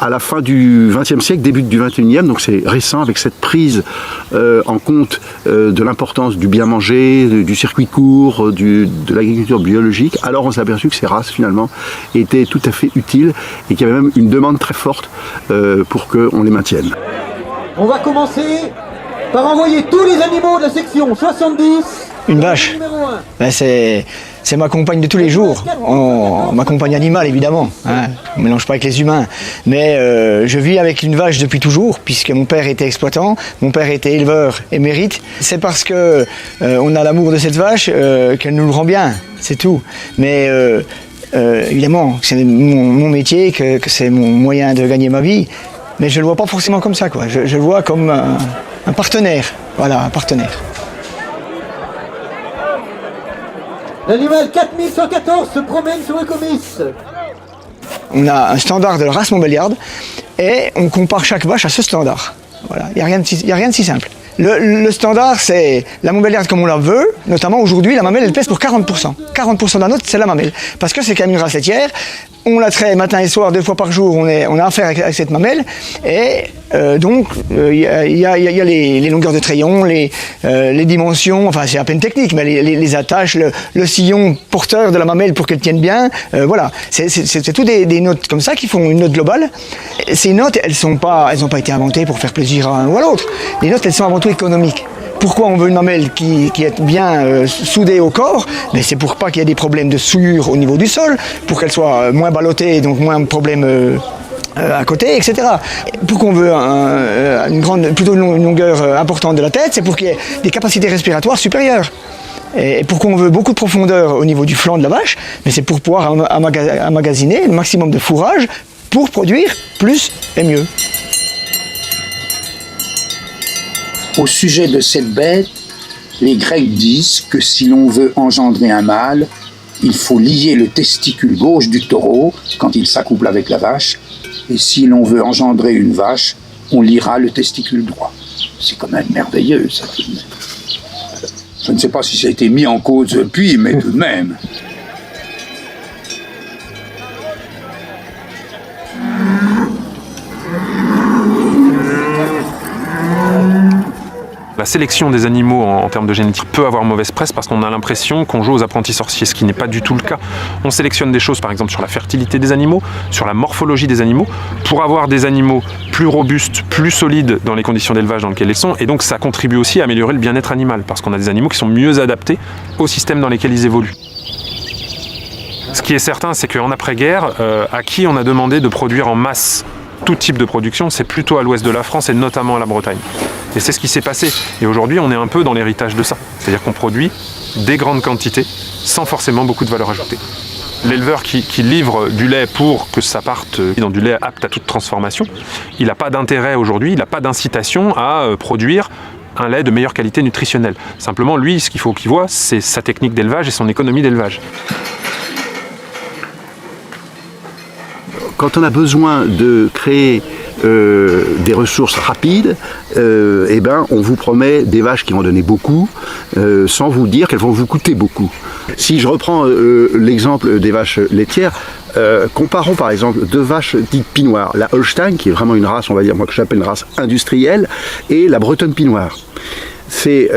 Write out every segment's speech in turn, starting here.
à la fin du XXe siècle, début du XXIe, donc c'est récent avec cette prise en compte de l'importance du bien manger, du circuit court, de l'agriculture biologique. Alors on s'est aperçu que ces races finalement étaient tout à fait utiles et qu'il y avait même une demande très forte pour qu'on les maintienne. On va commencer par envoyer tous les animaux de la section 70. Une vache, ben c'est ma compagne de tous les jours, ma compagne animale évidemment, hein. On ne mélange pas avec les humains, mais je vis avec une vache depuis toujours, puisque mon père était exploitant, mon père était éleveur émérite. C'est parce que on a l'amour de cette vache qu'elle nous le rend bien, c'est tout. Mais évidemment, c'est mon métier, que c'est mon moyen de gagner ma vie, mais je ne le vois pas forcément comme ça, quoi. Je le vois comme un partenaire, voilà, un partenaire. L'animal 4114 se promène sur le comice. On a un standard de la race Montbéliarde et on compare chaque vache à ce standard. Voilà, il n'y a rien de si simple. Le standard, c'est la Montbéliarde comme on la veut. Notamment aujourd'hui, la mamelle, elle pèse pour 40%. 40% de la note, c'est la mamelle. Parce que c'est quand même une race laitière. On la traite matin et soir, 2 fois par jour. On a affaire avec cette mamelle. Et donc, il y a les longueurs de trayon, les dimensions. Enfin, c'est à peine technique, mais les attaches, le sillon porteur de la mamelle pour qu'elle tienne bien. Voilà, c'est tout des notes comme ça qui font une note globale. Ces notes, elles n'ont pas été inventées pour faire plaisir à un ou à l'autre. Les notes, elles sont avant tout économiques. Pourquoi on veut une mamelle qui est bien soudée au corps? Mais c'est pour pas qu'il y ait des problèmes de souillure au niveau du sol, pour qu'elle soit moins ballottée, donc moins de problèmes à côté, etc. Pourquoi on veut plutôt une longueur importante de la tête? C'est pour qu'il y ait des capacités respiratoires supérieures. Et pourquoi on veut beaucoup de profondeur au niveau du flanc de la vache? Mais c'est pour pouvoir emmagasiner le maximum de fourrage pour produire plus et mieux. Au sujet de cette bête, les Grecs disent que si l'on veut engendrer un mâle, il faut lier le testicule gauche du taureau quand il s'accouple avec la vache, et si l'on veut engendrer une vache, on liera le testicule droit. C'est quand même merveilleux, ça. Je ne sais pas si ça a été mis en cause depuis, mais tout de même. La sélection des animaux en termes de génétique peut avoir mauvaise presse parce qu'on a l'impression qu'on joue aux apprentis sorciers, ce qui n'est pas du tout le cas. On sélectionne des choses par exemple sur la fertilité des animaux, sur la morphologie des animaux, pour avoir des animaux plus robustes, plus solides dans les conditions d'élevage dans lesquelles ils sont, et donc ça contribue aussi à améliorer le bien-être animal, parce qu'on a des animaux qui sont mieux adaptés au système dans lesquels ils évoluent. Ce qui est certain, c'est qu'en après-guerre, à qui on a demandé de produire en masse tout type de production, c'est plutôt à l'ouest de la France et notamment à la Bretagne. Et c'est ce qui s'est passé. Et aujourd'hui, on est un peu dans l'héritage de ça. C'est-à-dire qu'on produit des grandes quantités sans forcément beaucoup de valeur ajoutée. L'éleveur qui livre du lait pour que ça parte dans du lait apte à toute transformation, il n'a pas d'intérêt aujourd'hui, il n'a pas d'incitation à produire un lait de meilleure qualité nutritionnelle. Simplement, lui, ce qu'il faut qu'il voit, c'est sa technique d'élevage et son économie d'élevage. Quand on a besoin de créer des ressources rapides, on vous promet des vaches qui vont donner beaucoup, sans vous dire qu'elles vont vous coûter beaucoup. Si je reprends l'exemple des vaches laitières, comparons par exemple 2 vaches dites pinoires, la Holstein, qui est vraiment une race, on va dire, moi que j'appelle une race industrielle, et la bretonne pinoire. C'est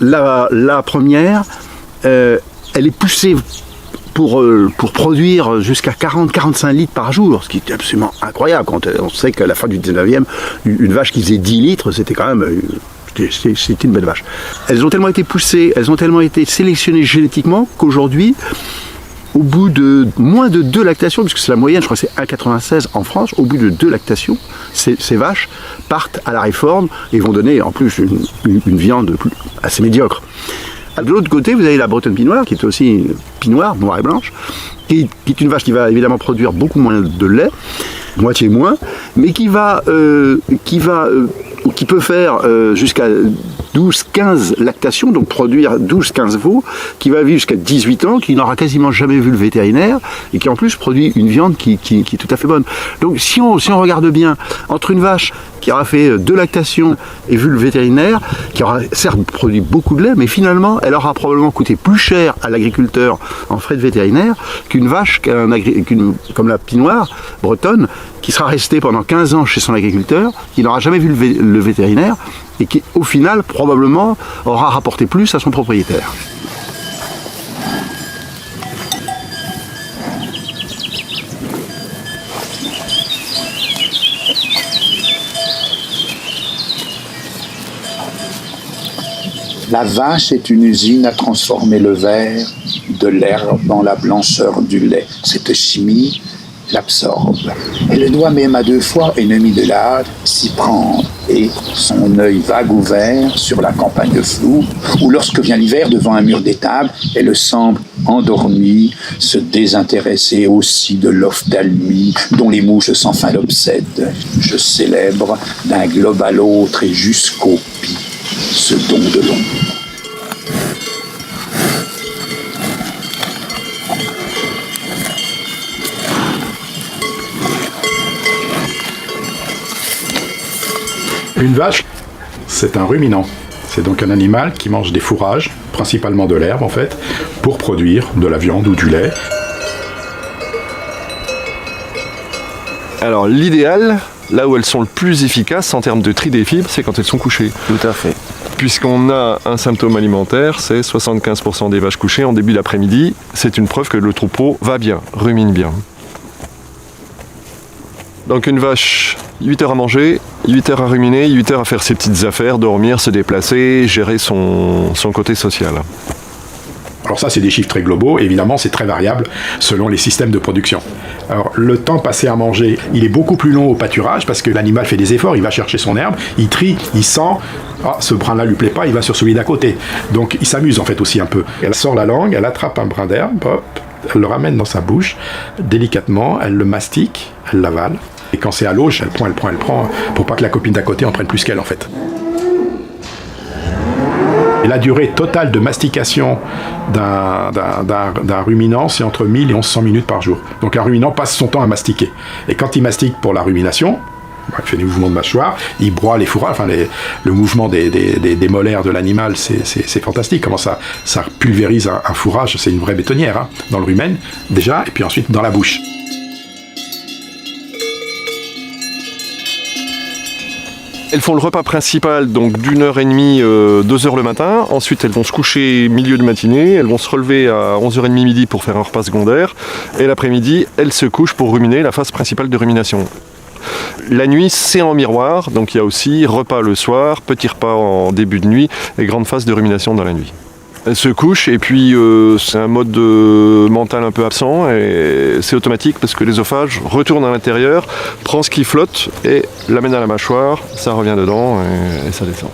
la première, elle est poussée pour produire jusqu'à 40-45 litres par jour, ce qui est absolument incroyable quand on sait qu'à la fin du 19e, une vache qui faisait 10 litres, c'était quand même c'était une belle vache. Elles ont tellement été poussées, elles ont tellement été sélectionnées génétiquement qu'aujourd'hui, au bout de moins de 2 lactations, puisque c'est la moyenne, je crois que c'est 1,96 en France, au bout de 2 lactations, ces vaches partent à la réforme et vont donner en plus une viande assez médiocre. De l'autre côté, vous avez la bretonne pinoire, qui est aussi pinoire, noire et blanche, qui est une vache qui va évidemment produire beaucoup moins de lait, moitié moins, mais qui peut faire jusqu'à 12-15 lactations, donc produire 12-15 veaux, qui va vivre jusqu'à 18 ans, qui n'aura quasiment jamais vu le vétérinaire, et qui en plus produit une viande qui est tout à fait bonne. Donc si on regarde bien, entre une vache qui aura fait 2 lactations et vu le vétérinaire, qui aura certes produit beaucoup de lait, mais finalement elle aura probablement coûté plus cher à l'agriculteur en frais de vétérinaire qu'une vache comme la pinoire bretonne, qui sera resté pendant 15 ans chez son agriculteur, qui n'aura jamais vu le vétérinaire, et qui, au final, probablement, aura rapporté plus à son propriétaire. La vache est une usine à transformer le vert de l'herbe en la blancheur du lait. Cette chimie l'absorbe. Elle doit même à deux fois, ennemi de l'âge, s'y prendre. Et son œil vague ouvert sur la campagne floue, où lorsque vient l'hiver devant un mur d'étable, elle semble endormie, se désintéresser aussi de l'ophtalmie, dont les mouches sans fin l'obsèdent. Je célèbre d'un globe à l'autre et jusqu'au pis ce don de l'ombre. Une vache, c'est un ruminant. C'est donc un animal qui mange des fourrages, principalement de l'herbe en fait, pour produire de la viande ou du lait. Alors l'idéal, là où elles sont le plus efficaces en termes de tri des fibres, c'est quand elles sont couchées. Tout à fait. Puisqu'on a un symptôme alimentaire, c'est 75% des vaches couchées en début d'après-midi. C'est une preuve que le troupeau va bien, rumine bien. Donc une vache, 8 heures à manger, 8 heures à ruminer, 8 heures à faire ses petites affaires, dormir, se déplacer, gérer son côté social. Alors ça, c'est des chiffres très globaux. Évidemment, c'est très variable selon les systèmes de production. Alors, le temps passé à manger, il est beaucoup plus long au pâturage parce que l'animal fait des efforts, il va chercher son herbe, il trie, il sent, ah, ce brin-là lui plaît pas, il va sur celui d'à côté. Donc, il s'amuse en fait aussi un peu. Elle sort la langue, elle attrape un brin d'herbe, hop, elle le ramène dans sa bouche, délicatement, elle le mastique, elle l'avale. Et quand c'est à l'eau, elle prend, pour pas que la copine d'à côté en prenne plus qu'elle en fait. Et la durée totale de mastication d'un ruminant, c'est entre 1000 et 1100 minutes par jour. Donc un ruminant passe son temps à mastiquer. Et quand il mastique pour la rumination, il fait des mouvements de mâchoire, il broie les fourrages, enfin le mouvement des molaires de l'animal, c'est fantastique. Comment ça pulvérise un fourrage, c'est une vraie bétonnière, hein, dans le rumen déjà, et puis ensuite dans la bouche. Elles font le repas principal, donc d'1h30, 2h le matin. Ensuite, elles vont se coucher milieu de matinée. Elles vont se relever à 11h30 midi pour faire un repas secondaire. Et l'après-midi, elles se couchent pour ruminer la phase principale de rumination. La nuit, c'est en miroir. Donc il y a aussi repas le soir, petit repas en début de nuit et grande phase de rumination dans la nuit. Elles se couchent et puis c'est un mode mental un peu absent et c'est automatique parce que l'œsophage retourne à l'intérieur, prend ce qui flotte et l'amène à la mâchoire, ça revient dedans et ça descend.